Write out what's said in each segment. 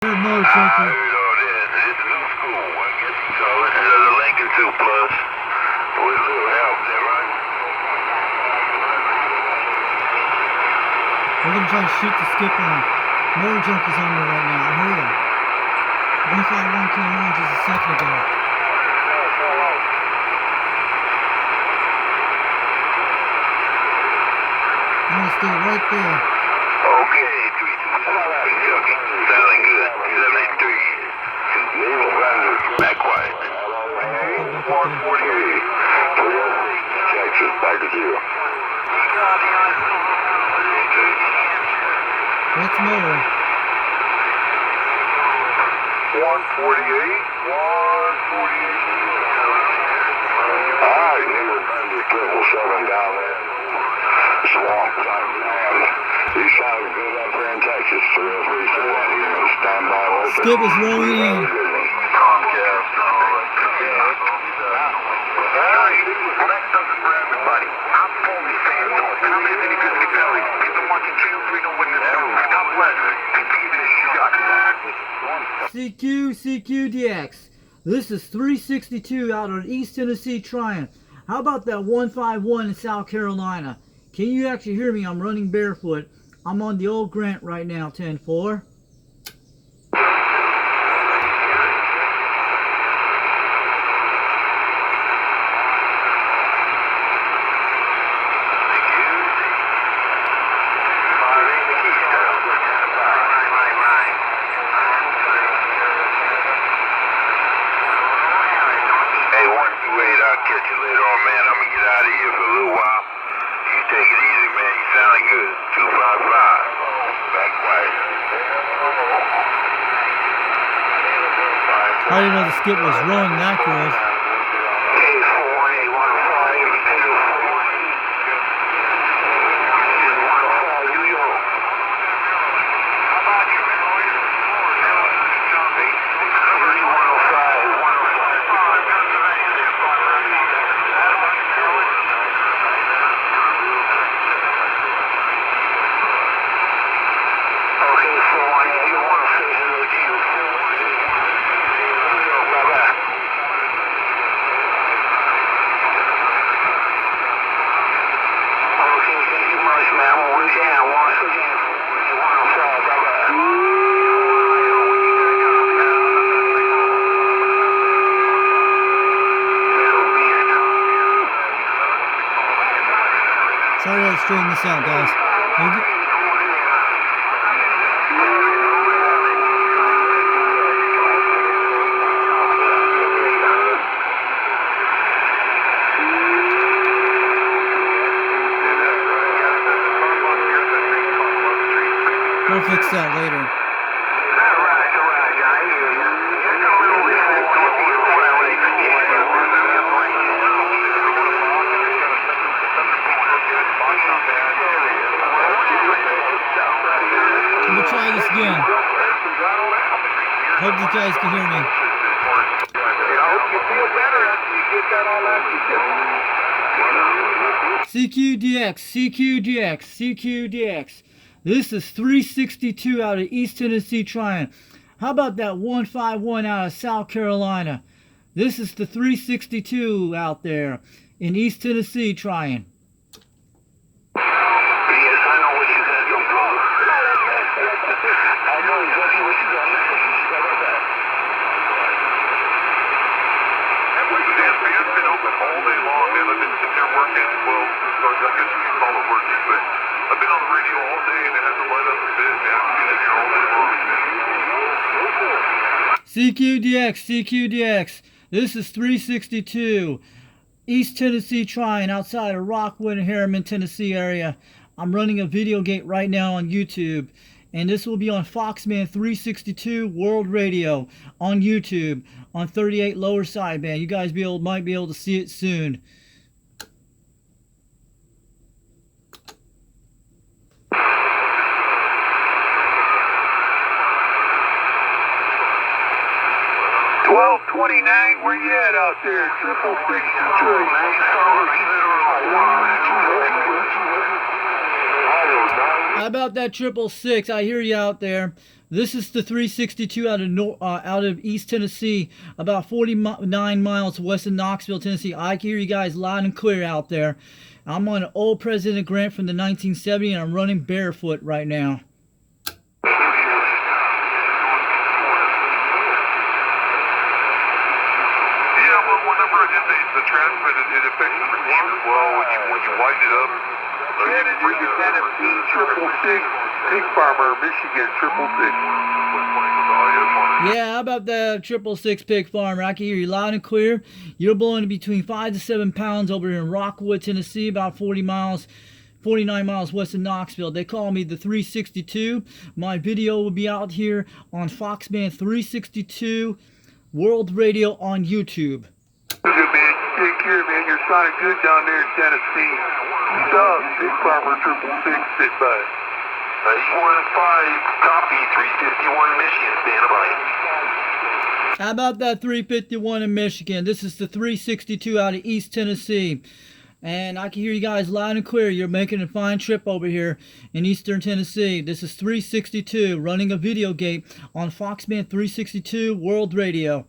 Good morning, Chunky. This is new school. I guess you call it. The Lincoln 2 Plus. With a little help, is that right? We're gonna try to shoot the skip on motor junkies on me right now. I heard him. 151 came on just a second ago. I'm gonna stay right there. Okay, 3 junkie. Sounding good. 73. Back quiet. 148. Texas, back to 0. That's motor. 148. 148. Alright, nigga, triple 7 down there. Swamp. You sound good up there in Texas. 337 here. Stand by. Skip is rolling in. Comcast. That doesn't for everybody. I'm fully saying no. And I'm any good to tell you. If the market kills, we don't win this news. God bless. CQDX. This is 362 out on East Tennessee trying. How about that 151 in South Carolina? Can you actually hear me? I'm running barefoot. I'm on the old Grant right now, 10-4. I didn't know the skip was rolling that good. Sorry I straightened this out, guys. We'll fix that later. Let me try this again. Hope you guys can hear me. CQDX. This is 362 out of East Tennessee trying. How about that 151 out of South Carolina? This is the 362 out there in East Tennessee trying. CQDX. This is 362. East Tennessee trying outside of Rockwood and Harriman, Tennessee area. I'm running a VIDEOGATE right now on YouTube. And this will be on Foxman 362 World Radio on YouTube on 38 lower sideband. You guys might be able to see it soon. $12.29, where you at out there? 666, man. How about that 666? I hear you out there. This is the 362 out of East Tennessee, about 49 miles west of Knoxville, Tennessee. I can hear you guys loud and clear out there. I'm on an old President Grant from the 1970s, and I'm running barefoot right now. Yeah, well, whenever the transmit, it affects the receive as well when you wind it up. Tennessee 666, Pig Farmer, Michigan 666. Yeah, how about the 666 Pig Farmer? I can hear you loud and clear. You're blowing between 5 to 7 pounds over here in Rockwood, Tennessee, about 49 miles west of Knoxville. They call me the 362. My video will be out here on Foxman 362 World Radio on YouTube. Good, man. Take care, man. You're sounding good down there in Tennessee. Stop, Pig Farmer 666, sit by. 815, copy, 351 Michigan, stand by. How about that 351 in Michigan? This is the 362 out of East Tennessee. And I can hear you guys loud and clear. You're making a fine trip over here in Eastern Tennessee. This is 362 running a VIDEOGATE on Foxman 362 World Radio.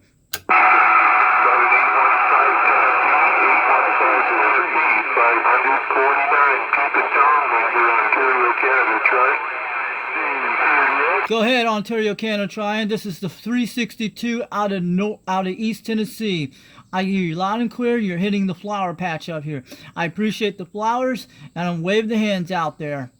Go ahead, Ontario, Canada, trying. This is the 362 out of East Tennessee. I hear you loud and clear. You're hitting the flower patch up here. I appreciate the flowers, and I'm waving the hands out there.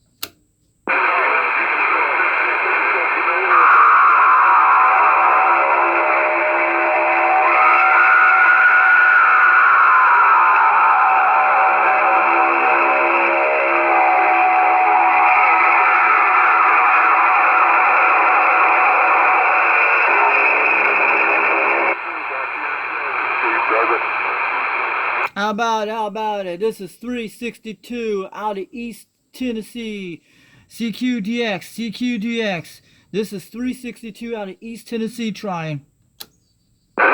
How about it? This is 362 out of East Tennessee. CQDX. This is 362 out of East Tennessee trying. Man,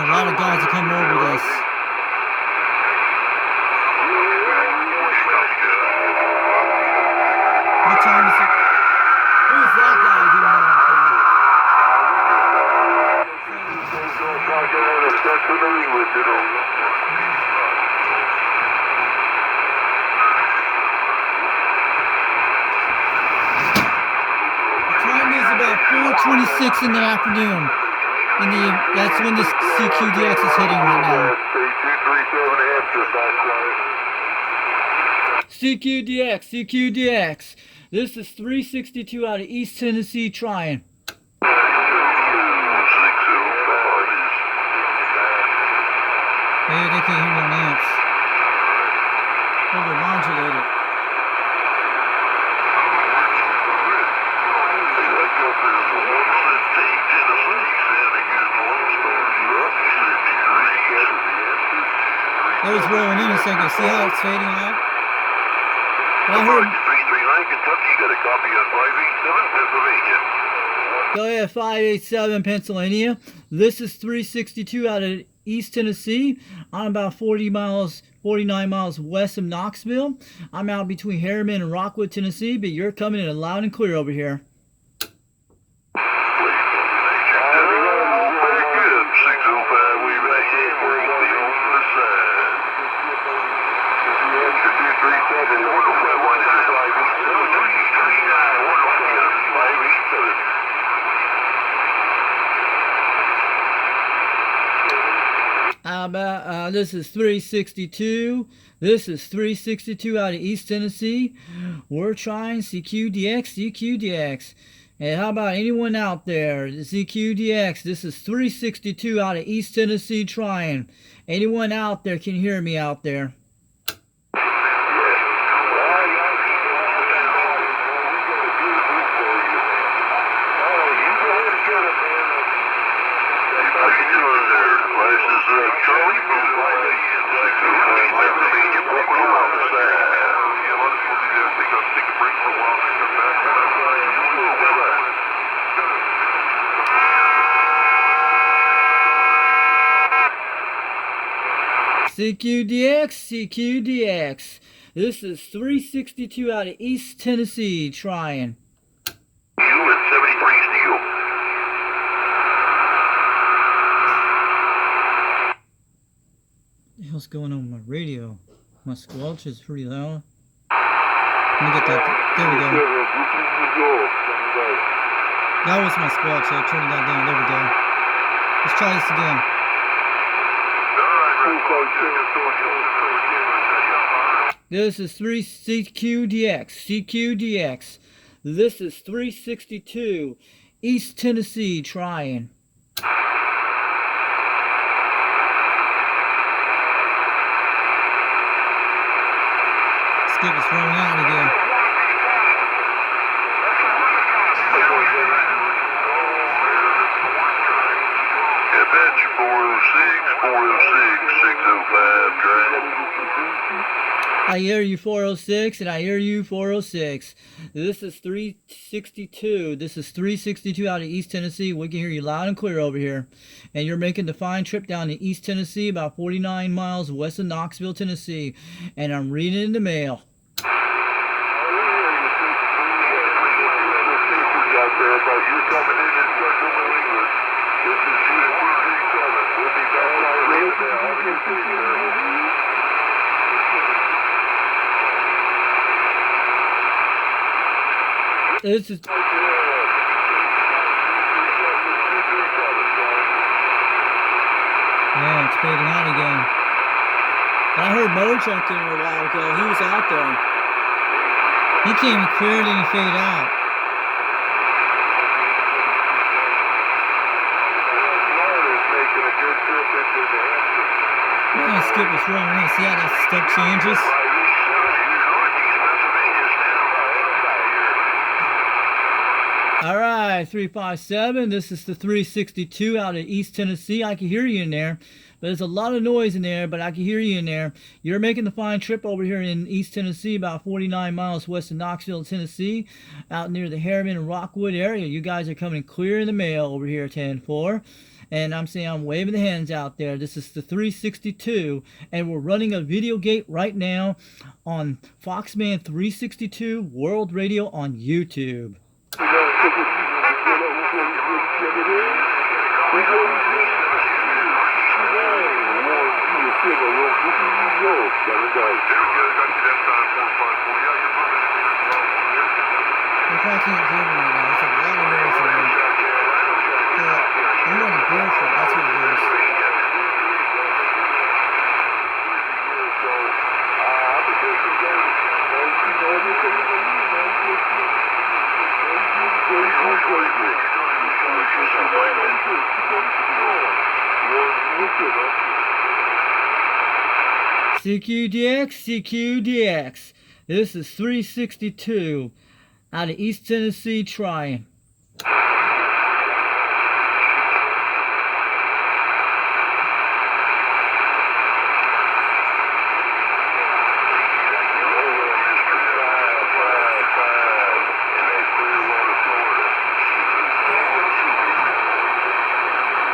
a lot of guys are coming over this. What time is it? Who's that guy doing out there? The time is about 4:26 in the afternoon. That's when this CQDX is hitting right now. CQDX. This is 362 out of East Tennessee trying. Hey, they can't hear no amps. Overmodulated. That was rolling in a second. See how it's fading out? But I heard. 339 Kentucky, got a copy on 587 Pennsylvania. Go ahead, 587 Pennsylvania. This is 362 out of East Tennessee. I'm about 49 miles west of Knoxville. I'm out between Harriman and Rockwood, Tennessee, but you're coming in loud and clear over here. How about this is 362. This is 362 out of East Tennessee. We're trying CQDX. And how about anyone out there? CQDX. This is 362 out of East Tennessee trying. Anyone out there can hear me out there? CQDX, CQDX. This is 362 out of East Tennessee trying. You at 73 steel. What the hell's going on with my radio? My squelch is pretty loud. Let me get that. There we go. That was my squelch, so turning that down. There we go. Let's try this again. This is 3 CQDX, CQDX. This is 362 East Tennessee trying. Skip is throwing out again. That's 406, 406, 605 drive. I hear you 406 and I hear you 406. This is 362. This is 362 out of East Tennessee. We can hear you loud and clear over here. And you're making the fine trip down to East Tennessee, about 49 miles west of Knoxville, Tennessee. And I'm reading in the mail. This is... Yeah, it's fading out again. I heard Mo Truck in here a while ago. He was out there. He came and cleared and he faded out. I'm gonna skip this room. We're gonna see how that stuff changes. Alright, 357. This is the 362 out of East Tennessee. I can hear you in there. But there's a lot of noise in there, but I can hear you in there. You're making the fine trip over here in East Tennessee, about 49 miles west of Knoxville, Tennessee, out near the Harriman and Rockwood area. You guys are coming clear in the mail over here, 10-4. And I'm saying I'm waving the hands out there. This is the 362, and we're running a VIDEOGATE right now on Foxman 362 World Radio on YouTube. I can't hear me right now. It's a lot of noise in there. I'm going to barefoot. That's what it is. CQDX, CQDX. This is 362 out of East Tennessee trying.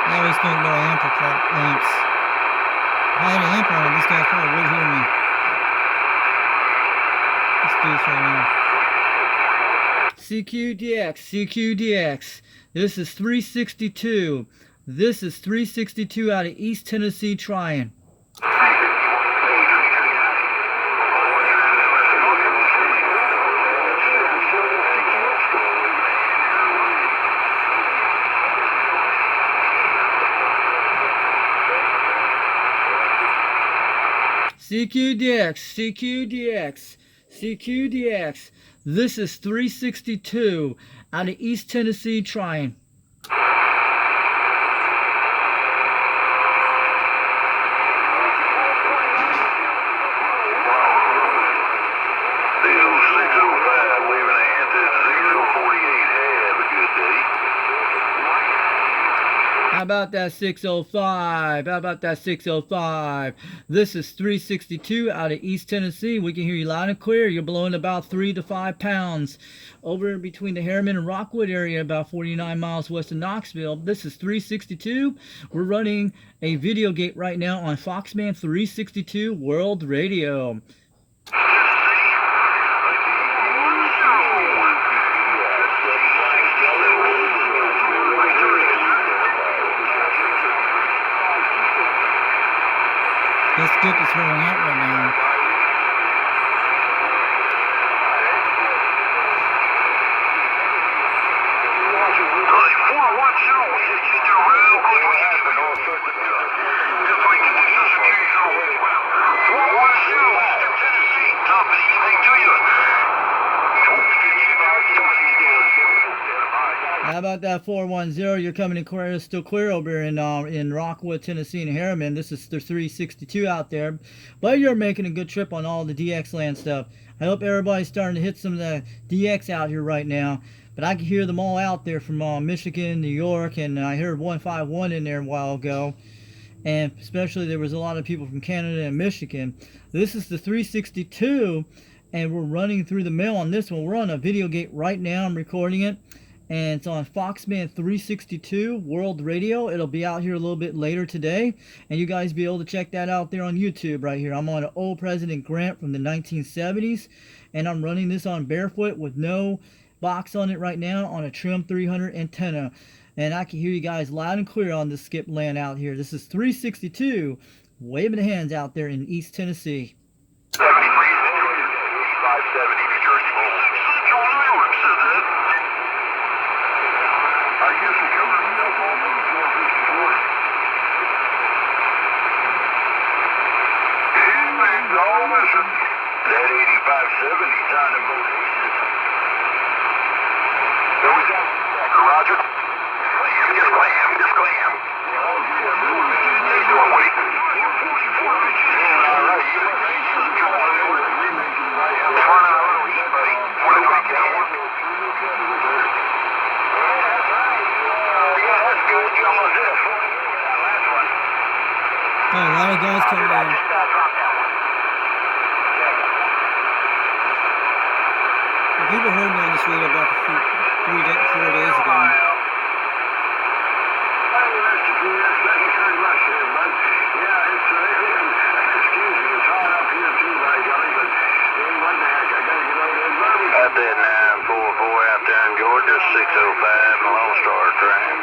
Now he's going to go amps. If I had an amp on it, this guy probably would hear me. Let's do this right now. CQDX, CQDX. This is 362. This is 362 out of East Tennessee trying. CQDX, CQDX, CQDX. This is 362 out of East Tennessee trying. How about about that 605? How about that 605? This is 362 out of East Tennessee. We can hear you loud and clear. You're blowing about 3 to 5 pounds. Over between the Harriman and Rockwood area, about 49 miles west of Knoxville. This is 362. We're running a video gate right now on Foxman 362 World Radio. This skip is throwing out right now. How about that 410? You're coming in clear, still clear over here in Rockwood, Tennessee, and Harriman. This is the 362 out there, but you're making a good trip on all the DX land stuff. I hope everybody's starting to hit some of the DX out here right now. But I can hear them all out there from Michigan, New York, and I heard 151 in there a while ago. And especially there was a lot of people from Canada and Michigan. This is the 362, and we're running through the mail on this one. We're on a video gate right now. I'm recording it. And it's on Foxman 362 World Radio. It'll be out here a little bit later today, and you guys be able to check that out there on YouTube right here. I'm on an old President Grant from the 1970s, and I'm running this on barefoot with no box on it right now on a trim 300 antenna. And I can hear you guys loud and clear on this skip land out here. This is 362, waving the hands out there in East Tennessee. 73, 570, New Jersey. That 8570 time in both aces. So we got Roger. Just glam. How you doing, Woody? All right, you turn out a little heat, buddy. What do we get? Yeah, that's good. You almost did it. Last one. Oh, a lot of guys coming in. People heard me on this radio about 4 days ago. At that 944 out there in Georgia, 605 Lone Star train.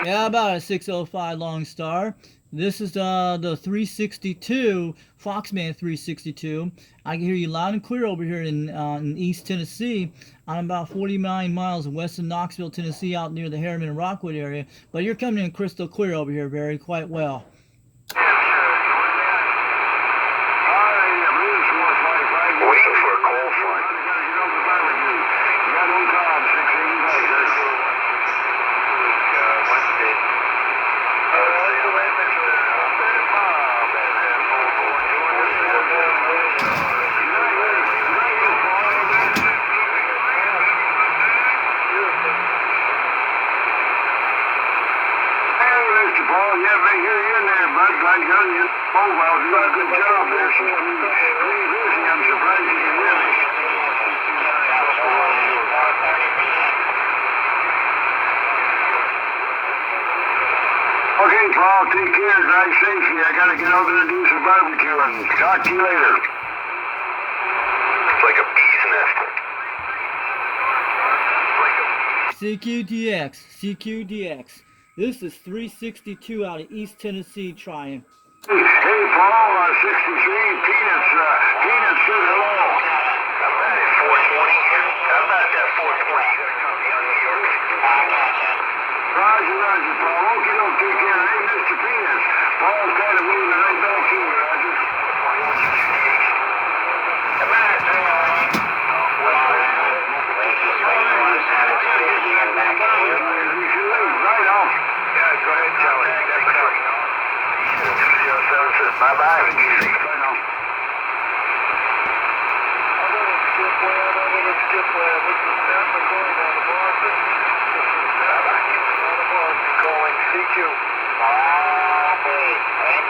Yeah, about a 605 Long Star. This is the 362, Foxman 362. I can hear you loud and clear over here in East Tennessee. I'm about 49 miles west of Knoxville, Tennessee, out near the Harriman and Rockwood area. But you're coming in crystal clear over here, very quite well. Waiting for a call front. Okay, Paul, take care. Drive safely. I gotta get over and do some barbecuing. Talk to you later. It's like a bee's nest. CQDX. This is 362 out of East Tennessee trying. Hey, Paul, 63, Peanuts said hello. How about that 420? How about that 420? Roger, Paul. Okay, don't take care. Hey, Mr. Peanuts. Paul's kind of moving right back to you, Roger. Come on, right off. Yeah, go ahead, Joey. Bye-bye. Easy. Bye now. Calling CQ.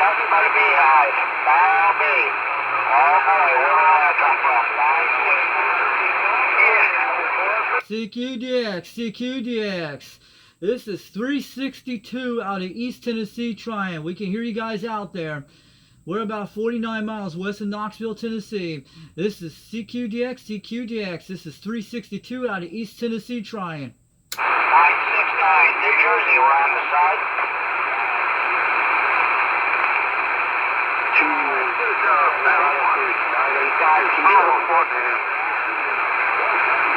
Everybody be eyes. Follow me. Oh boy, where did that come from? CQDX, CQDX. This is 362 out of East Tennessee trying. We can hear you guys out there. We're about 49 miles west of Knoxville, Tennessee. This is CQDX, CQDX. This is 362 out of East Tennessee trying. 969, New Jersey, we're on the side.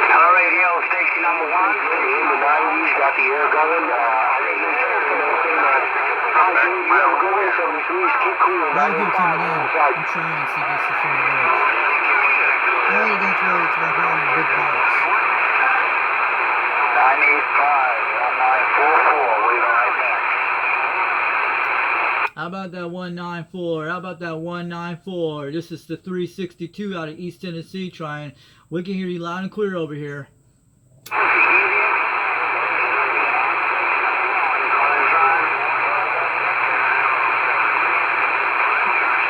Hello, radio station number 1. In the 90s, got the air going. Right here coming in. I'm trying to see if this is from the works. Oh, that's where it's like on the big box. 985, 1944, wait right back. How about that 194? How about that 194? This is the 362 out of East Tennessee trying. We can hear you loud and clear over here.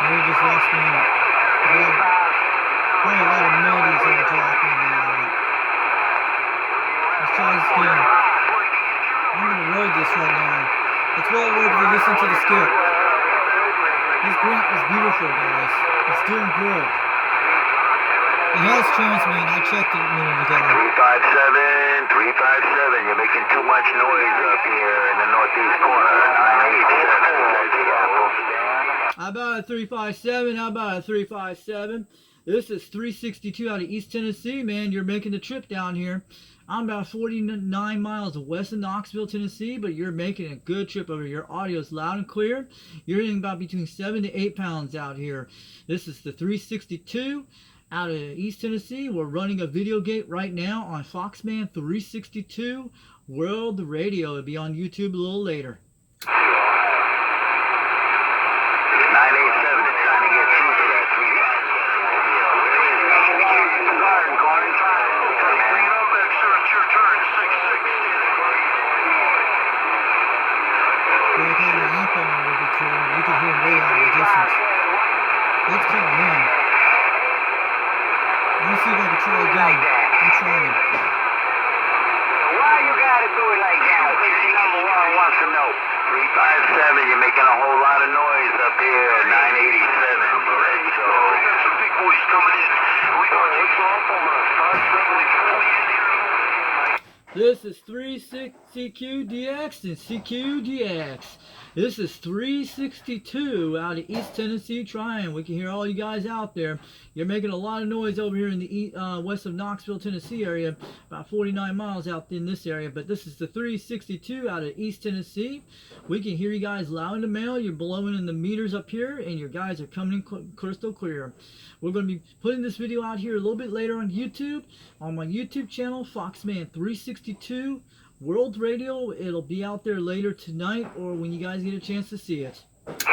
We just lost me. Probably a lot of muddies that are dropping. Let's try this again. I'm going to road this right now. It's well worth it to listen to the skip. This grunt is beautiful, guys. It's doing good. It has transmitted. I checked it a minute ago. 357, 357. You're making too much noise up here in the northeast corner. 987. How about a 357? How about a 357? This is 362 out of East Tennessee, man. You're making the trip down here. I'm about 49 miles west of Knoxville, Tennessee, but you're making a good trip over here. Your audio is loud and clear. You're hitting about between 7 to 8 pounds out here. This is the 362 out of East Tennessee. We're running a VIDEOGATE right now on Foxman 362 World Radio. It'll be on YouTube a little later. 987 is trying to get through to that 357. If I had an amp on it, would be cool. You could hear way out in the distance. That's kind of him. Let me see if I can try again. I'm trying. Why you gotta do it like that? Station number 1 wants to know. 357, you're making a whole lot of noise up here at 987. So we got some big boys coming in. We gonna take off on the 570 here. This is 360QDX and CQDX. This is 362 out of East Tennessee trying. We can hear all you guys out there. You're making a lot of noise over here in the west of Knoxville, Tennessee area. About 49 miles out in this area. But this is the 362 out of East Tennessee. We can hear you guys loud in the mail. You're blowing in the meters up here. And your guys are coming in crystal clear. We're going to be putting this video out here a little bit later on YouTube. On my YouTube channel, Foxman 362 World Radio. It'll be out there later tonight or when you guys get a chance to see it. It's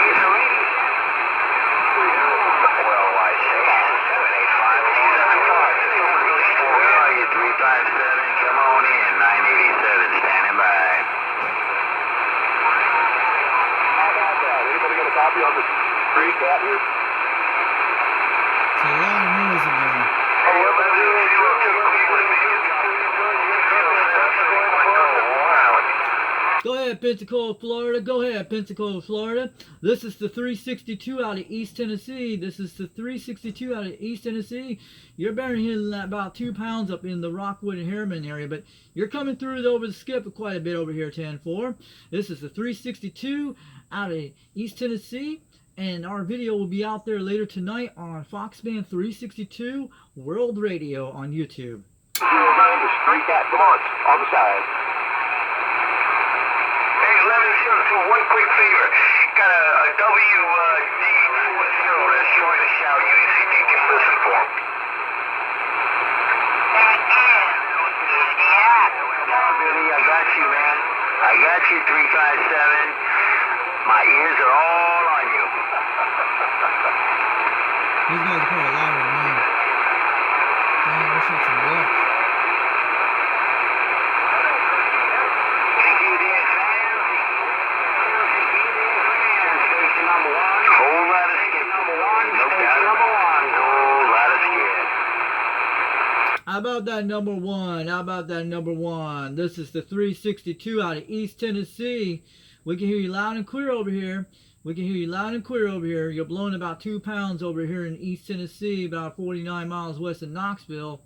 a lot of noise in there. Go ahead, Pensacola, Florida. Go ahead, Pensacola, Florida. This is the 362 out of East Tennessee. This is the 362 out of East Tennessee. You're better hitting about 2 pounds up in the Rockwood and Harriman area, but you're coming through over the skip quite a bit over here, 10-4. This is the 362 out of East Tennessee, and our video will be out there later tonight on Foxman 362 World Radio on YouTube. Straight that blunt on the side. One quick favor. Got a WD that's trying to shout you if you can listen for him. Billy, I got you, man. I got you, 357. My ears are all on you. These guys are probably louder than me. Damn, I wish I had some luck. Station number 1. How about that number one? How about that number one? This is the 362 out of East Tennessee. We can hear you loud and clear over here. We can hear you loud and clear over here. You're blowing about 2 pounds over here in East Tennessee, about 49 miles west of Knoxville.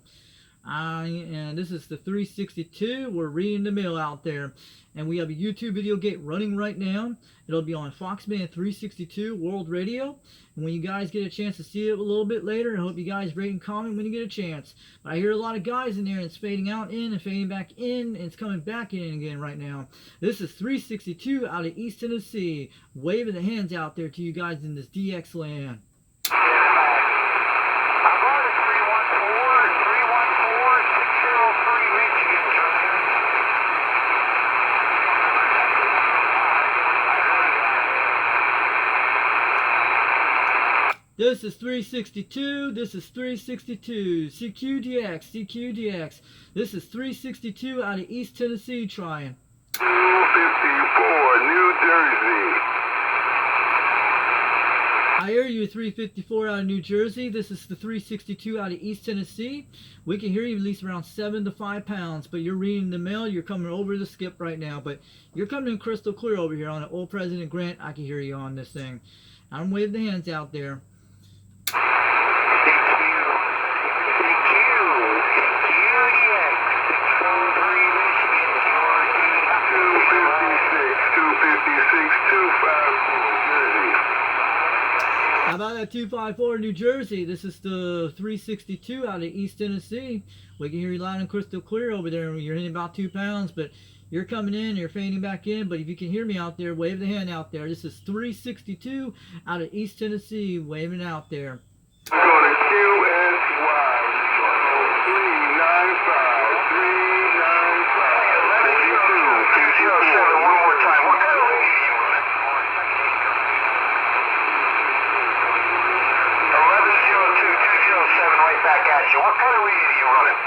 And this is the 362. We're reading the mail out there. And we have a YouTube video gate running right now. It'll be on Foxband 362 World Radio. And when you guys get a chance to see it a little bit later, I hope you guys rate and comment when you get a chance. But I hear a lot of guys in there, and it's fading out in and fading back in, and it's coming back in again right now. This is 362 out of East Tennessee. Waving the hands out there to you guys in this DX land. This is 362, this is 362, CQDX, CQDX. This is 362 out of East Tennessee trying. 254, New Jersey. I hear you, 354 out of New Jersey. This is the 362 out of East Tennessee. We can hear you at least around 7 to 5 pounds, but you're reading the mail. You're coming over the skip right now, but you're coming in crystal clear over here on an old President Grant. I can hear you on this thing. I'm waving the hands out there. How about that 254 New Jersey? This is the 362 out of East Tennessee. We can hear you loud and crystal clear over there. You're hitting about 2 pounds, but you're coming in, you're fading back in. But if you can hear me out there, wave the hand out there. This is 362 out of East Tennessee, waving out there. Go to QSY 395 395 42 207. One more time. What kind of lead are you running? 1102 207 right back at you. What kind of lead are you running?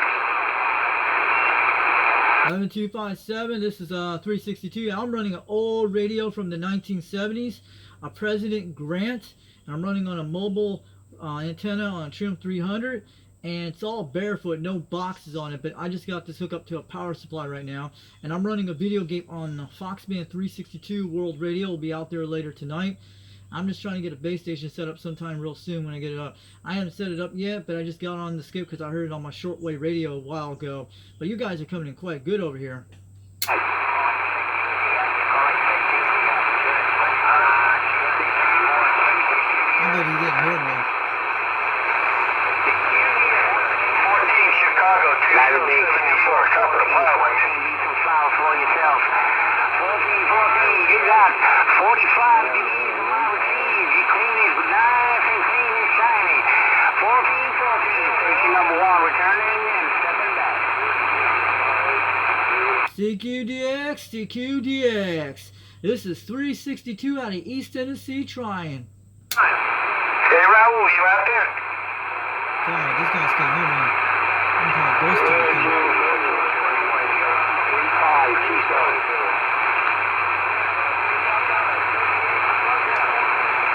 11257. This is 362. I'm running an old radio from the 1970s, a President Grant, and I'm running on a mobile antenna on a Trim 300, and it's all barefoot, no boxes on it, but I just got this hooked up to a power supply right now, and I'm running a video gate on Foxband 362 World Radio. Will be out there later tonight. I'm just trying to get a base station set up sometime real soon when I get it up. I haven't set it up yet, but I just got on the skip because I heard it on my shortwave radio a while ago. But you guys are coming in quite good over here. I bet he didn't hear me. 14 Chicago 274, top of the pile. I need some files for yourself. 14, you got 45 you need to receive. You clean it nice and clean and shiny. 14, station number 1, returning and stepping back. CQDX, CQDX. This is 362 out of East Tennessee trying. Hey Raul, you out there? God, these guys can't hear me. I'm kind of ghost talking.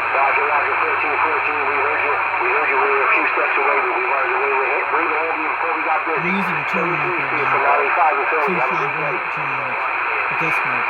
Roger, 1314, we heard you. We heard you. We were a few steps away, but we wanted to wait ahead of you before we got busy. I'm using a turn right there now. 258 turn right. But that's fine.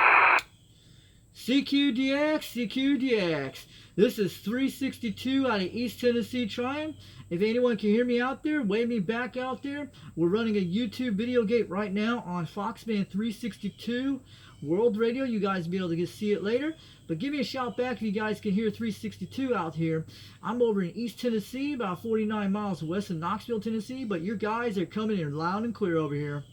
CQDX, CQDX. This is 362 out of East Tennessee trying. If anyone can hear me out there, wave me back out there. We're running a YouTube video gate right now on Foxband 362 World Radio. You guys will be able to see it later. But give me a shout back if you guys can hear 362 out here. I'm over in East Tennessee, about 49 miles west of Knoxville, Tennessee. But your guys are coming in loud and clear over here.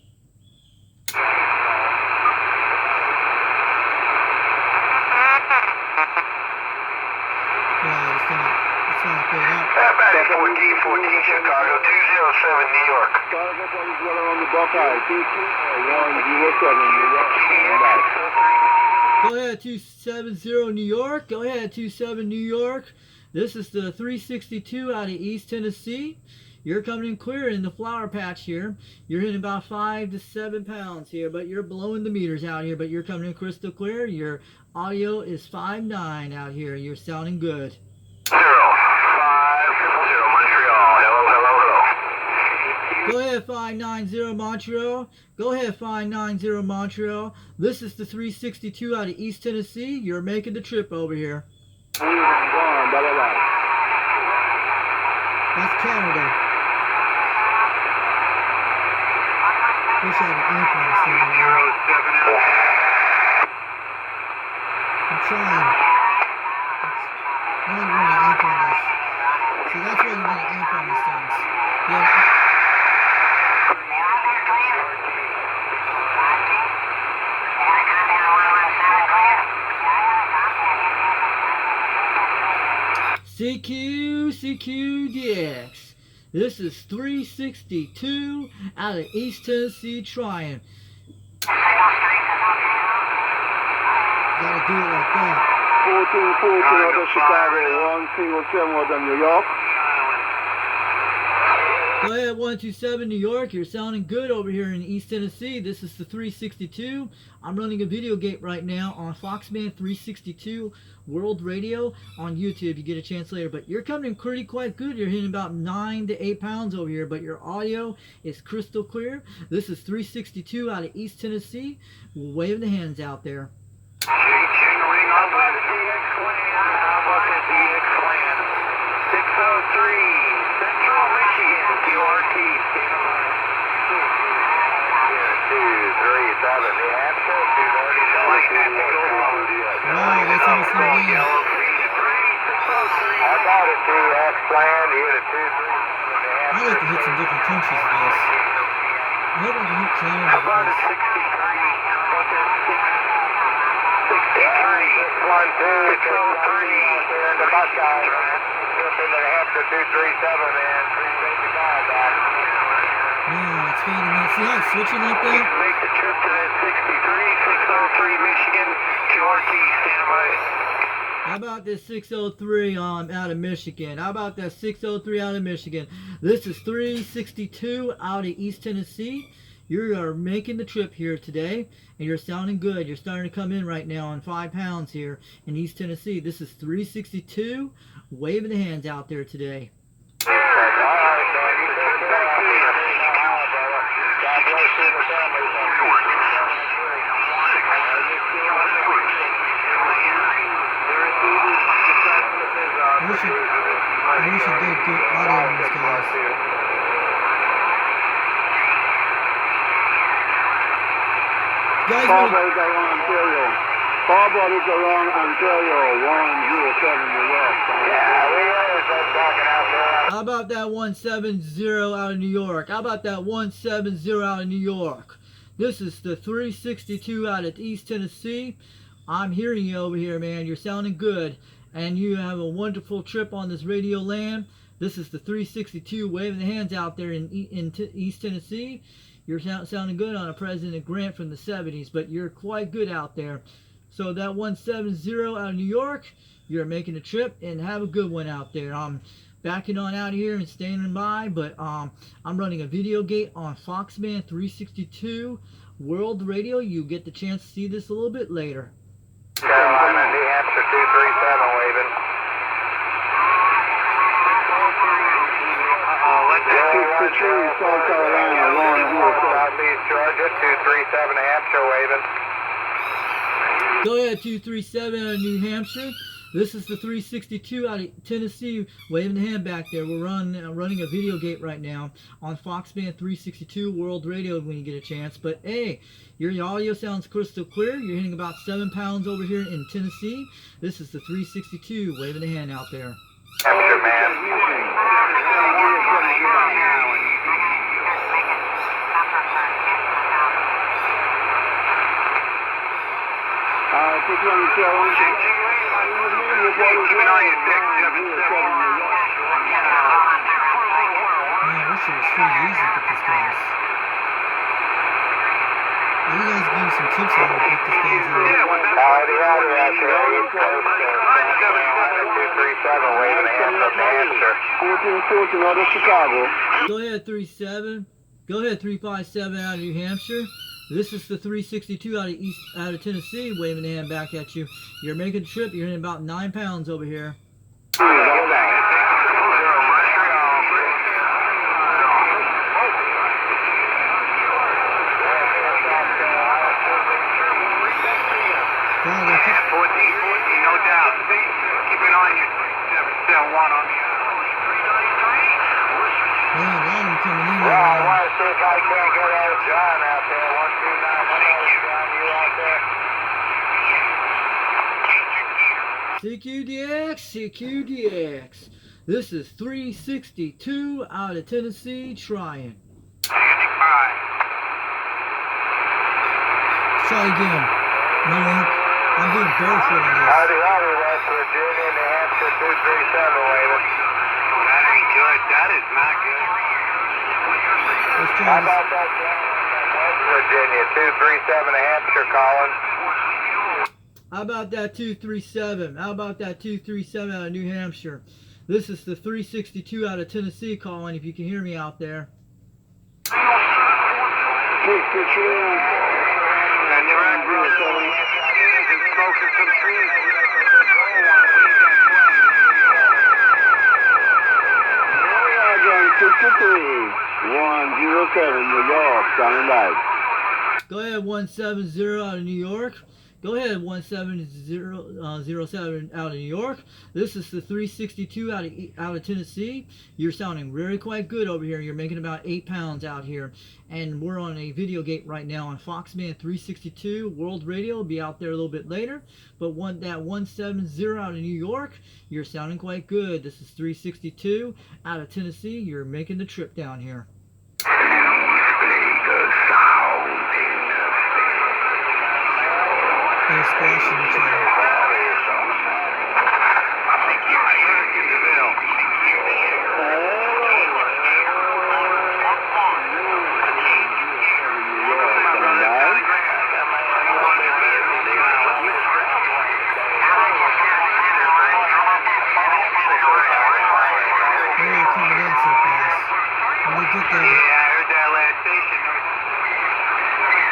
Back 14 Chicago 207 New York. Go ahead, 270 New York. Go ahead, 27 New York. This is the 362 out of East Tennessee. You're coming in clear in the flower patch here. You're hitting about 5 to 7 pounds here, but you're blowing the meters out here, but you're coming in crystal clear. Your audio is 5.9 out here. You're sounding good. 050 Montreal. Hello, hello, hello. Go ahead, 590 Montreal. Go ahead, 590 Montreal. This is the 362 out of East Tennessee. You're making the trip over here. That's Canada. Wish I had an amp on this thing. I'm trying. I want to run an amp on this. See, that's why you need an amp on these things. Yeah. CQDX. This is 362 out of East Tennessee trying. Gotta do it like that. 1414 out of Chicago, 107 out of New York. Go ahead, 127 New York. You're sounding good over here in East Tennessee. This is the 362. I'm running a video gate right now on Foxman 362 World Radio on YouTube. You get a chance later, but you're coming in pretty quite good. You're hitting about 9 to 8 pounds over here, but your audio is crystal clear. This is 362 out of East Tennessee. Wave the hands out there. Wow, that's almost the game. I got it to X-Plan, you hit a 2-3. I like to hit some different countries with this. I hope I can hit Canada with this. 63, 1-2, 603, Yeah, it's fading out. See how it's switching like that? Make the trip to that 63, 603 Michigan, QRT, stand by. How about this 603 out of Michigan? How about that 603 out of Michigan? This is 362 out of East Tennessee. You are making the trip here today, and you're sounding good. You're starting to come in right now on 5 pounds here in East Tennessee. This is 362. Waving the hands out there today. I wish I did good audio on these guys. Guys, Cowboys around Ontario. Cowboys around Ontario, 107 New York. Yeah, we always love talking out there. how about that 170 out of New York? How about that 170 out of New York? This is the 362 out of East Tennessee. I'm hearing you over here, man. You're sounding good. And you have a wonderful trip on this radio land. This is the 362 waving the hands out there in East Tennessee. You're sounding good on a President Grant from the 70s, but you're quite good out there. So that 170 out of New York, you're making a trip, and have a good one out there. I'm backing on out of here and standing by, but I'm running a video gate on Foxman 362 World Radio. You get the chance to see this a little bit later. Carolina, New Hampshire, 237 waving. South Carolina, Southeast Georgia, 237 Hampshire waving. Go ahead, 237 out of New Hampshire. This is the 362 out of Tennessee, waving the hand back there. We're running a video gate right now on Foxman 362 World Radio when you get a chance. But hey, your audio sounds crystal clear. You're hitting about 7 pounds over here in Tennessee. This is the 362, waving the hand out there. Hampshire, man. Man, this shit is pretty easy to get these guys. You guys give me some tips on how to get these guys in. 237 waving hands up Hampshire. 1414 out of Chicago. Go ahead, 37. Go ahead, 357 out of New Hampshire. This is the 362 out of Tennessee, waving the hand back at you. You're making a trip. You're in about 9 pounds over here. one on the Man, a lot of them coming in Yeah, I there. want to see if I can't get out of John out there. 129. CQDX, CQDX. This is 362 out of Tennessee trying. Try again. No, I'm doing barefoot on this. Howdy, West Virginia, New Hampshire, 237, waving. That ain't good. That is not good. Let's How try about that West Virginia, 237, New Hampshire, calling? How about that 237? How about that 237 out of New Hampshire? This is the 362 out of Tennessee calling, if you can hear me out there. 662. And you're at smoking some trees. Again, 63, 107, New York, coming back. Go ahead, 170 out of New York. Go ahead, 17007 out of New York. This is the 362 out of Tennessee. You're sounding really quite good over here. You're making about 8 pounds out here. And we're on a VideoGate right now on Foxman 362 World Radio. Will be out there a little bit later. But that 170 out of New York, you're sounding quite good. This is 362 out of Tennessee. You're making the trip down here. They're squashing each other. They're coming in so fast. When they get there. Yeah, I heard that last station.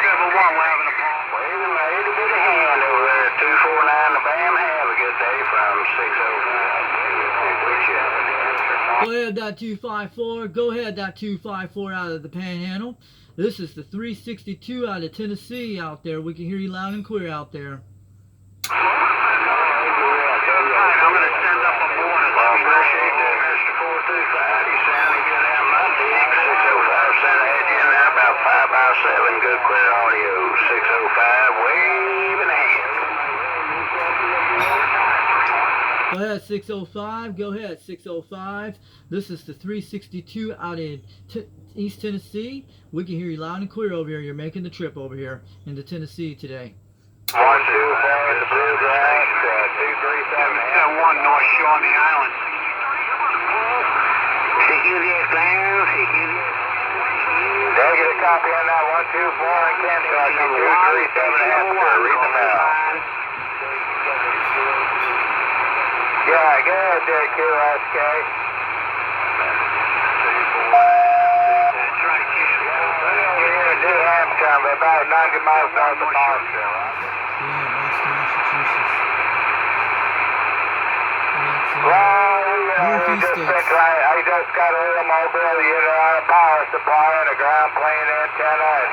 7-1, we're having a problem. Waving my 80 bit of hand over there, 249 the BAM. Have a good day from 605. Go ahead, that 254. Go ahead, that 254 out of the Panhandle. This is the 362 out of Tennessee out there. We can hear you loud and clear out there. I'm going to send up a morning. Appreciate that, Mr. 425. You sounding good out my dig. 605 sent ahead you now about 5 by 7. Good clear audio. 605 waving hand. Go ahead, 605. Go ahead, 605. This is the 362 out in East Tennessee. We can hear you loud and clear over here. You're making the trip over here into Tennessee today. 124 in the bluegrass, 237. 1 North Shore on the island. Negative copy on that 124 in Kentucky, 237 Hampshire, read them out. Yeah, go ahead there, QSK. That's right, kid. We're here in New Hampshire, but about 90 miles north of Boston. Yeah, Boston, Massachusetts. And that's, Well, I just got a little mobile unit on a power supply and a ground plane antenna. And,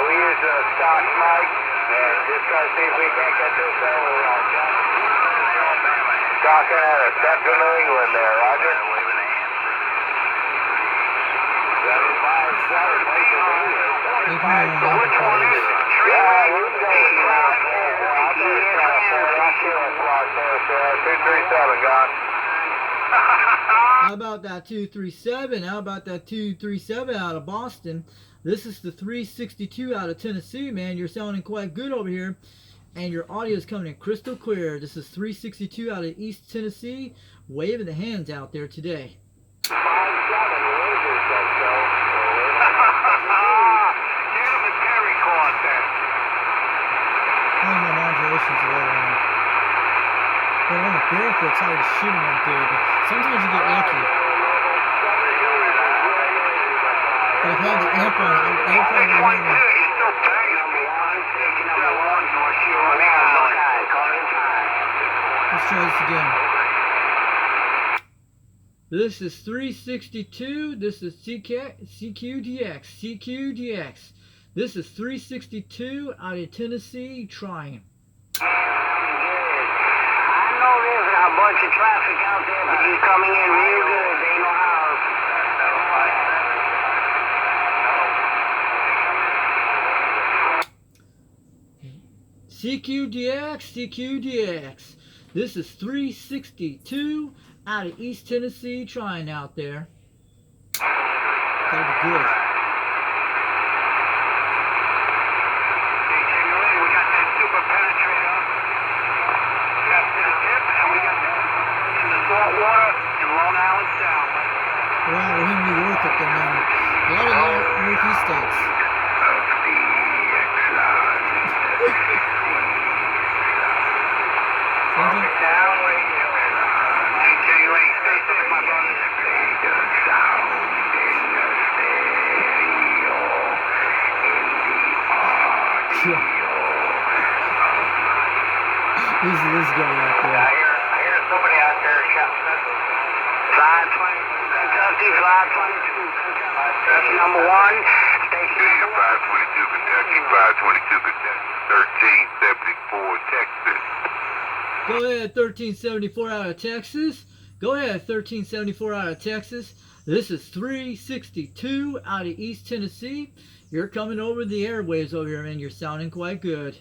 we use a stock mic and just try to see if we can't get this over. Talking out of central New England there, Roger. they probably don't have the cars. Yeah, we're going to 237 gone. How about that 237? How about that 237 out of Boston? This is the 362 out of Tennessee, man. You're sounding quite good over here. And your audio is coming in crystal clear. This is 362 out of East Tennessee. Waving the hands out there today. My modulation's low on. But on the barefoot, it's hard to shoot them right there. But sometimes you get lucky. But if I have the amp on, they'll probably hear me. Let's try this again. This is 362. This is CQDX. CQDX. This is 362 out of Tennessee trying. I know this, bunch of traffic out there, but you're coming in real good. They know how. CQDX. This is 362 out of East Tennessee trying out there. That'll be good. We got that super penetrator. We got to the tip, and we got in the salt water in Long Island Sound. Wow, we're in New York up there now. A lot of northeast states. Who's this guy out there? I hear somebody out there shouting. 520, Kentucky, 522. Station number 1. Station number 522 Kentucky, 522 Kentucky, 1374 Texas. Go ahead, 1374 out of Texas. Go ahead, 1374 out of Texas. This is 362 out of East Tennessee. You're coming over the airwaves over here, man. You're sounding quite good.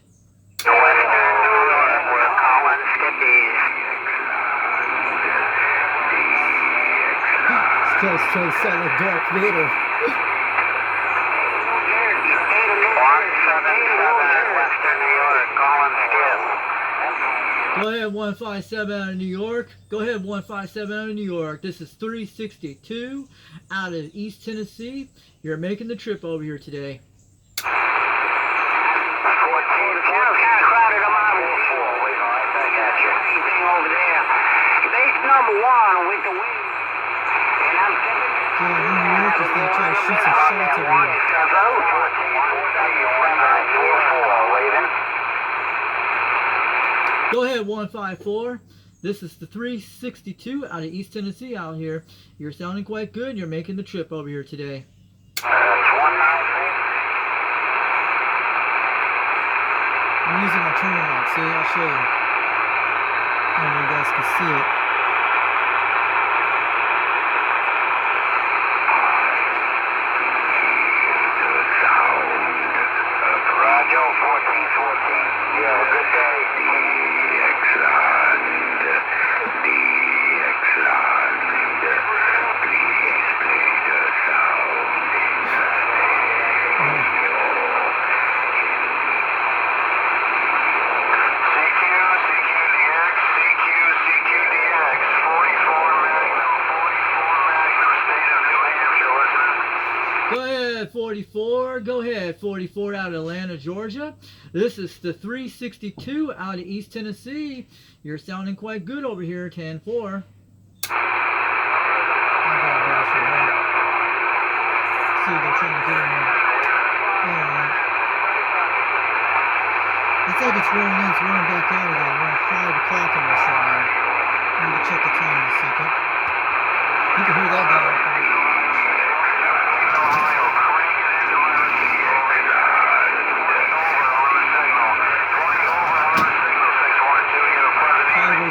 This guy's trying to sound like Darth Vader. 177 Western New York, calling Skip. Go ahead, 157 out of New York. Go ahead, 157 out of New York. This is 362 out of East Tennessee. You're making the trip over here today. 14, kind of crowded on my I got you. Anything over there. Base number 1 with the wind. And I'm tipping. Yeah, New York is going to try to shoot some shots over here. Go ahead, 154. This is the 362 out of East Tennessee out here. You're sounding quite good. You're making the trip over here today. I'm using my turn light. See, I'll show you. I don't know if you guys can see it. Roger, 1414. You have a good day. Go ahead, 44. Go ahead, 44 out of Atlanta, Georgia. This is the 362 out of East Tennessee. You're sounding quite good over here, 10-4. See, they're trying to get in there. Yeah, it's like it's rolling in, it's rolling back out again. We're at 5 o'clock on this side. I'm going to check the time in a second. You can hear that guy right there.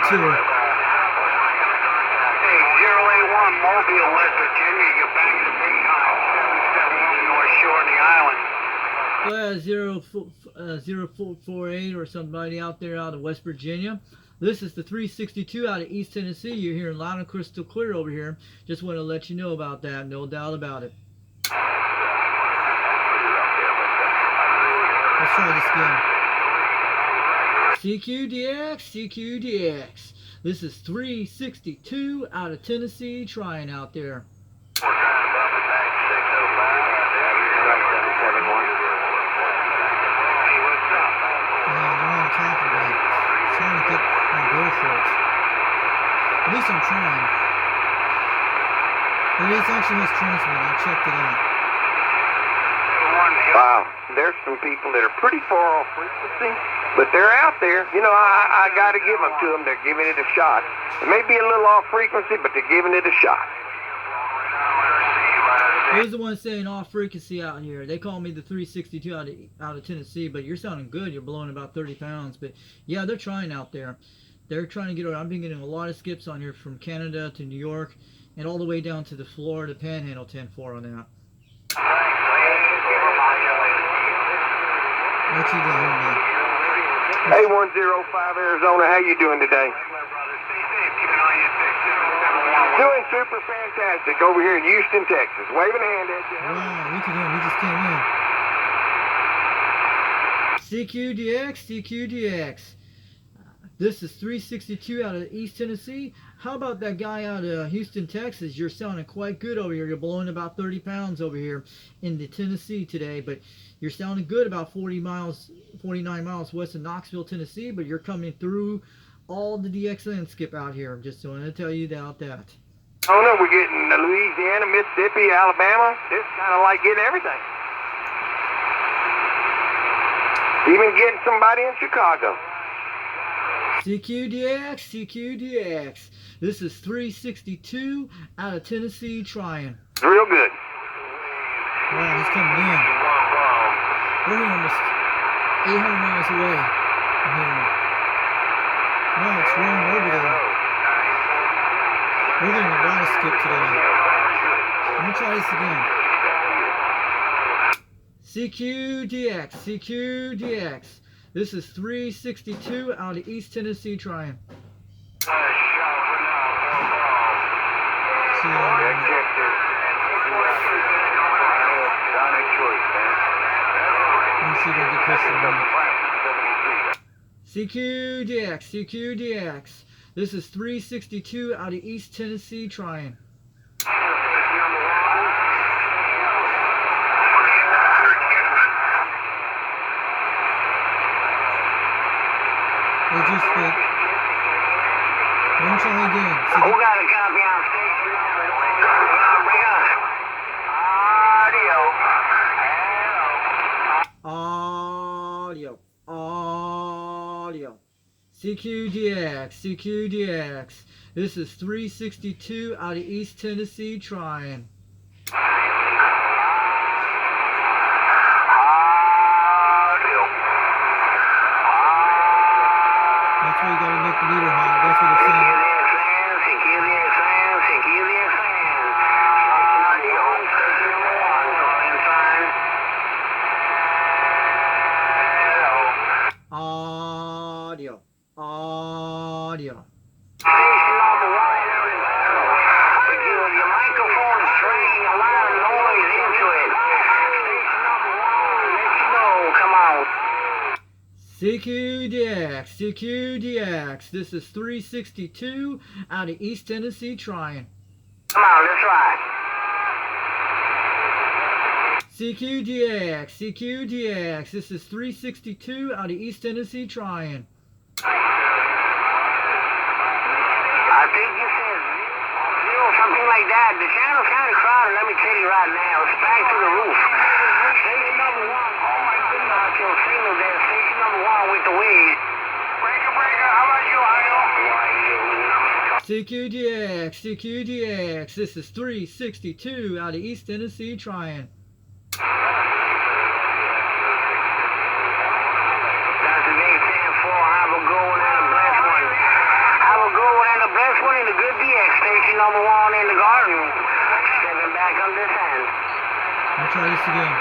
Hey, 081 Mobile, West Virginia, you're back to big time. 771 North Shore in the island. 0448 or somebody out there out of West Virginia. This is the 362 out of East Tennessee. You're hearing loud and crystal clear over here. Just want to let you know about that. No doubt about it. Let's try this again. CQDX, CQDX. This is 362 out of Tennessee trying out there. What kind of bump is 9605? Hey, what's up? Yeah, they're on top of it. Trying to get my go for it. At least I'm trying. But it's actually his transmit. I checked it out. Wow, there's some people that are pretty far off frequency, but they're out there. You know, I got to give them to them. They're giving it a shot. It may be a little off frequency, but they're giving it a shot. Here's the one saying off frequency out here. They call me the 362 out of Tennessee, but you're sounding good. You're blowing about 30 pounds. But yeah, they're trying out there. They're trying to get over. I've been getting a lot of skips on here from Canada to New York and all the way down to the Florida Panhandle 10-4 on that. What you doing, man? Hey, 105 Arizona, how you doing today? Doing super fantastic over here in Houston, Texas. Waving a hand at you. Wow, look at him. He just came in. CQDX, CQDX. This is 362 out of East Tennessee. How about that guy out of Houston, Texas? You're sounding quite good over here. You're blowing about 30 pounds over here in the Tennessee today, but you're sounding good about 49 miles west of Knoxville, Tennessee, but you're coming through all the DXN skip out here. I'm just going to tell you about that. Oh no, we're getting Louisiana, Mississippi, Alabama. It's kind of like getting everything. Even getting somebody in Chicago. CQDX, CQDX. This is 362 out of Tennessee trying. It's real good. Wow, he's coming in. We're here almost 800 miles away from here. Wow, it's rolling over there. We're getting a lot of skip today. Let me try this again. CQDX, CQDX. This is 362 out of East Tennessee trying. So, let me see if I get close to the mic. CQDX, CQDX. This is 362 out of East Tennessee trying. They just fit. Let me try again. See, who got a copy on station number? Audio. CQDX, CQDX. This is 362 out of East Tennessee trying. That's why you gotta make the meter hot. That's what it's saying. Audio. Station number 1. Your microphone is bringing a lot of noise into it. Station number 1, let you know, come on. CQDX, CQDX. This is 362 out of East Tennessee trying. Come on, let's ride. CQDX, CQDX. This is 362 out of East Tennessee trying. I think you said 0, something like that. The channel's kind of crowded, let me tell you right now. It's back to the roof. Station number 1. Oh my goodness, I feel signal there. Station number 1 with the weed. Breaker, how about you, Ohio? CQDX, CQDX. This is 362 out of East Tennessee trying. That's the name 10-4. Have a good one and a blessed one. Have a good one and a blessed one in the good DX. Station number 1 in the garden. Stepping back on this end. I'll try this again.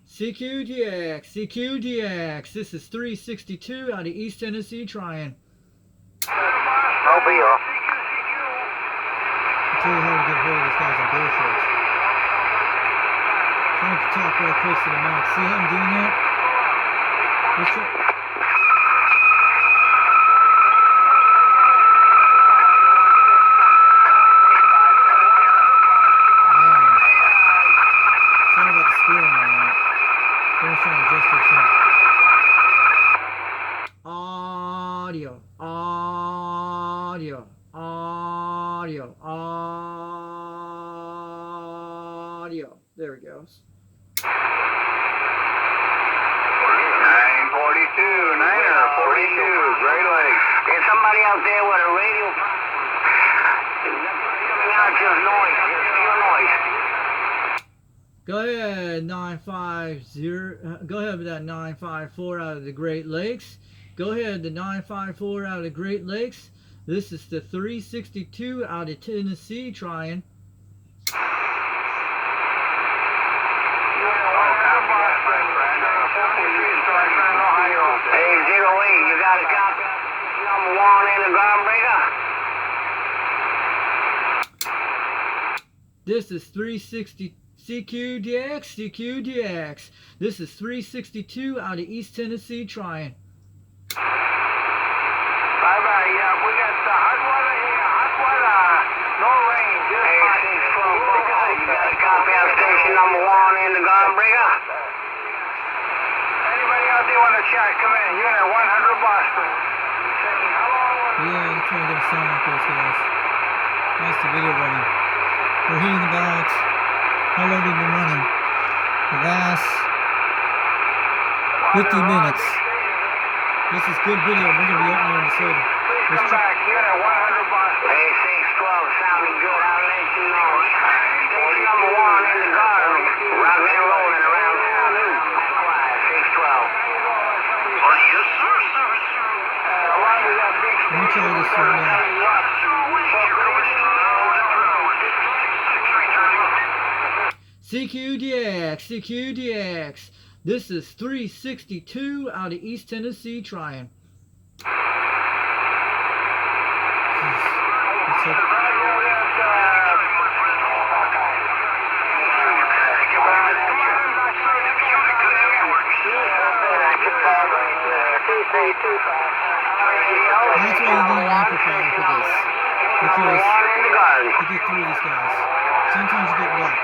CQDX, CQDX. This is 362 out of East Tennessee trying. I'll be off. It's really hard to get hold of these guys on bullshit. Trying to talk right close to the mic. See how I'm doing that? Let's try. Sorry about the squirrel on that. Someone's trying to adjust their sound. Audio. There it goes. 942, 942, Great Lakes. There's somebody out there with a radio. Coming out, just noise, just pure noise. Go ahead, 950. Go ahead with that 954 out of the Great Lakes. Go ahead, the 954 out of Great Lakes. This is the 362 out of Tennessee trying. Hey, 08, you got a copy? Number 1 in the groundbreaker. This is 360 CQDX. This is 362 out of East Tennessee trying. Bye-bye, yeah, we got the hot water here, hot water. No rain, just hot. Hey, 612, you got a copy on station number 1 in the groundbreaker? Anybody out there want to check? Come in, unit 100 Boston. Yeah, it's not gonna sound like those guys. That's the video running. We're hitting about how long we've been running. The last 50 minutes. This is good video. We're gonna be opening this later. Come back, unit 100 Boston. Hey, 612, sounding good. I'll let you know. Station number 1 in the garden. Rocking and rolling around town. Quiet, 612. Oh, yes, sir, sir. Let me try this right now. CQDX. This is 362 out of East Tennessee trying. That's why you need an amplifier for this. Because to get through these guys. Sometimes you get luck.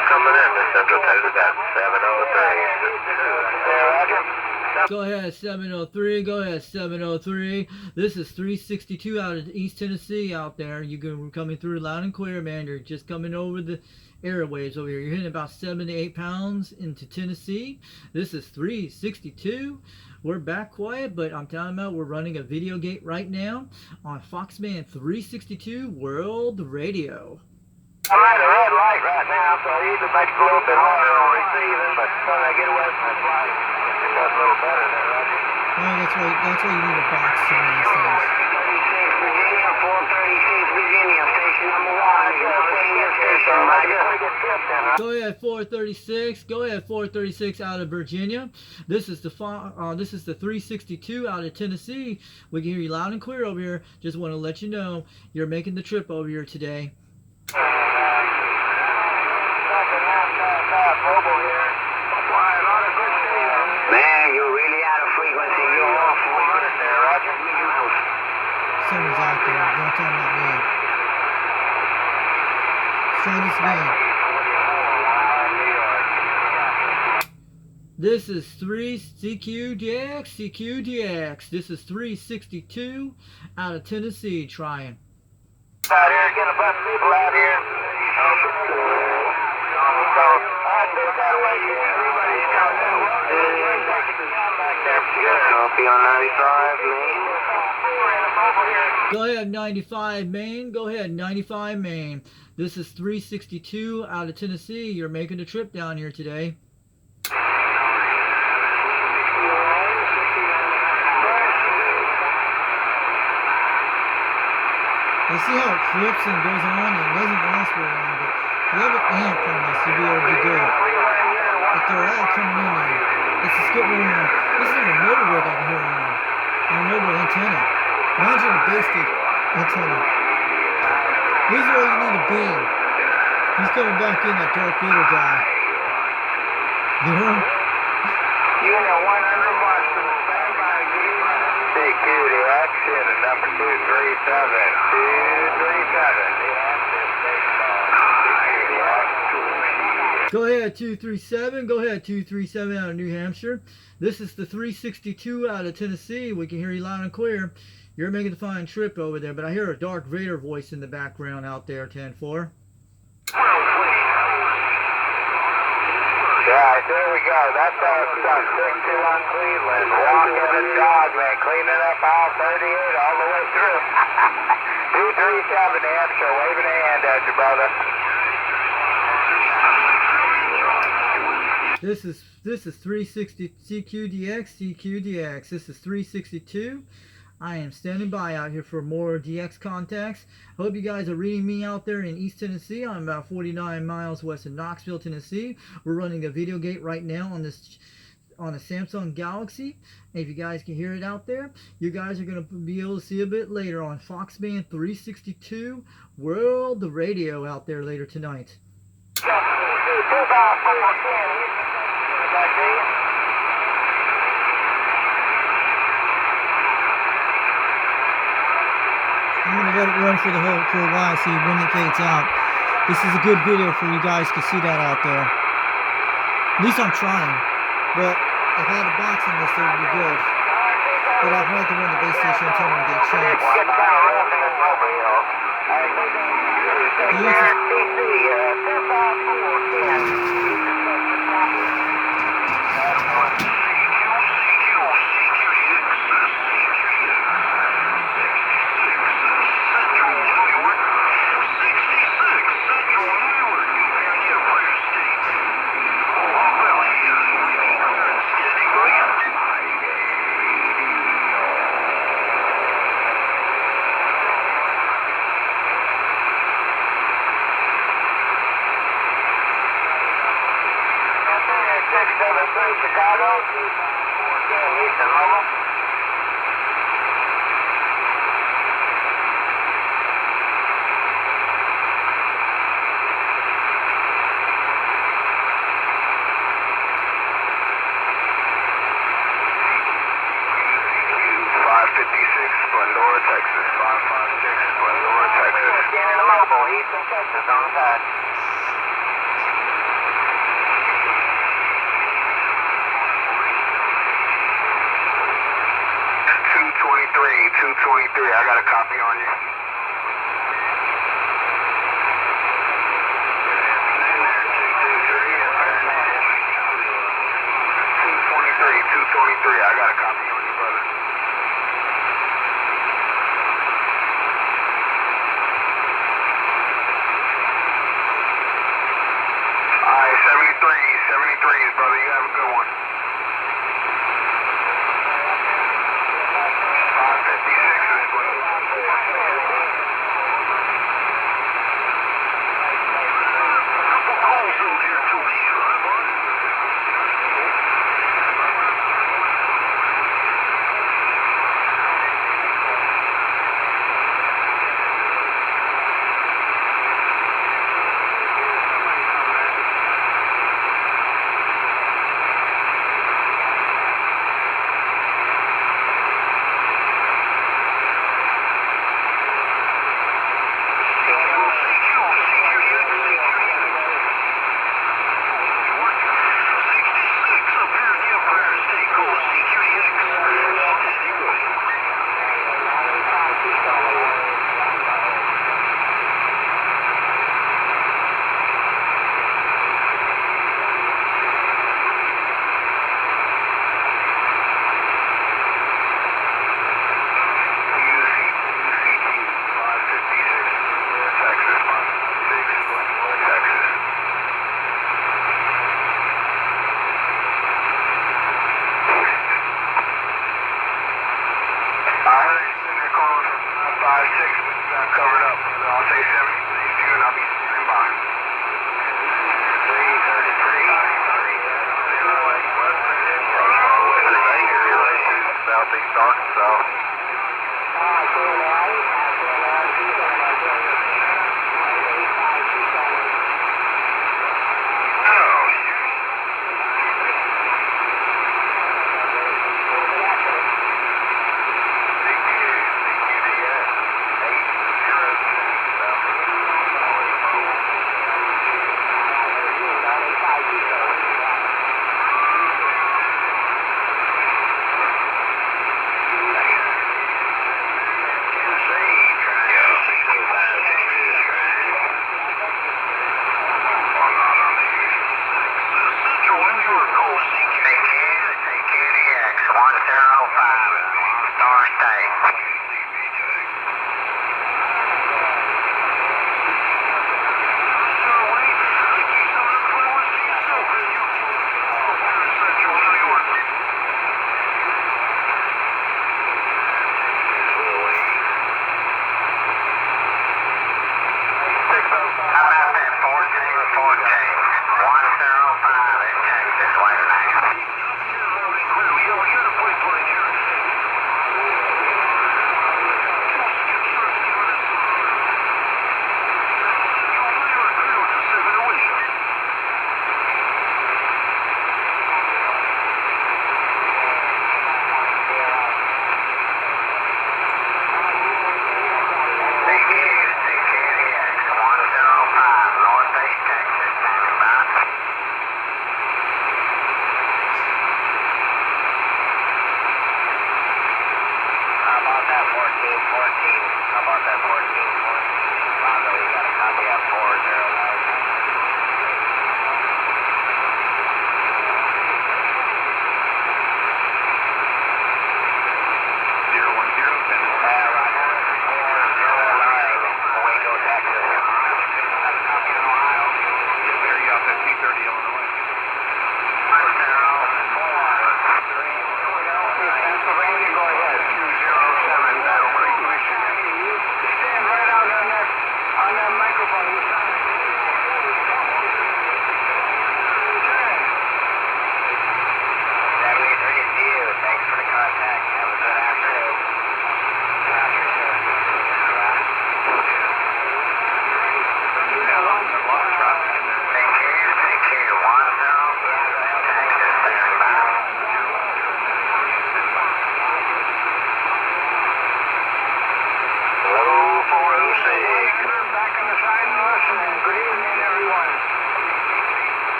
Coming in, the Central Texas at 703. Go ahead, 703. Go ahead, 703. This is 362 out of East Tennessee out there. You're coming through loud and clear, man. You're just coming over the airwaves over here. You're hitting about 7 to 8 pounds into Tennessee. This is 362. We're back quiet, but I'm telling you, we're running a video gate right now on Foxman 362 World Radio. I'm at a red light right now, so it either makes it a little bit harder on receiving, but when I get away from this light, it does a little better there, Roger. Oh, that's why you need a box to run these things. 436 Virginia, 436 Virginia, station number 1. You're on senior station, Roger. Go ahead, 436. Go ahead, 436 out of Virginia. This is the 362 out of Tennessee. We can hear you loud and clear over here. Just want to let you know you're making the trip over here today. Man, you're really out of frequency. You're off frequency there, Roger. Someone's out there. Don't tell me not me. Try this again. This is 3 CQDX. This is 362 out of Tennessee trying. Out here, get a bunch of people out here. Copy on 95, Maine. Go ahead, 95 Maine. Go ahead, 95 Maine. This is 362 out of Tennessee. You're making a trip down here today. You see how it flips and goes on, and it doesn't last very long, but if you have an amp on this, you'll be able to do good. But they're all coming in there. It's just getting going on. This is a motor rig out here on a mobile antenna. Imagine a basic antenna. This is where you need a beam. He's coming back in, that Darth Vader guy. You know? Unit 100 Boston, stand by. Security action, number 237. 237. Go ahead, 237. Go ahead, 237 out of New Hampshire. This is the 362 out of Tennessee. We can hear you loud and clear. You're making a fine trip over there, but I hear a Darth Vader voice in the background out there, 10-4. Yeah, there we go. That's our stuff. 621 Cleveland. Walking the dog, man. Cleaning up all 38 all the way through. 237 New Hampshire. Waving a hand at you, brother. This is This is 360 CQDX. This is 362. I am standing by out here for more DX contacts. Hope you guys are reading me out there in East Tennessee. I'm about 49 miles west of Knoxville, Tennessee. We're running a VideoGate right now on this on a Samsung Galaxy. And if you guys can hear it out there, you guys are going to be able to see a bit later on Foxband 362 World the Radio out there later tonight. I'm going to let it run for a while, see when it fades out. This is a good video for you guys to see that out there. At least I'm trying. But if I had a box on this, it would be good. But I'd like to run the base station until I get a chance. Chicago, Houston, mobile. Glendora, Texas, 556, Glendora, Texas. Scanning the mobile, Houston, Texas, on the side. 223, I got a copy on you. 223, I got a copy on you, brother. Alright, 73, brother, you have a good one. 5-6, covered up. I'll say 73 and I'll be standing by. 333. Southeast Arkansas.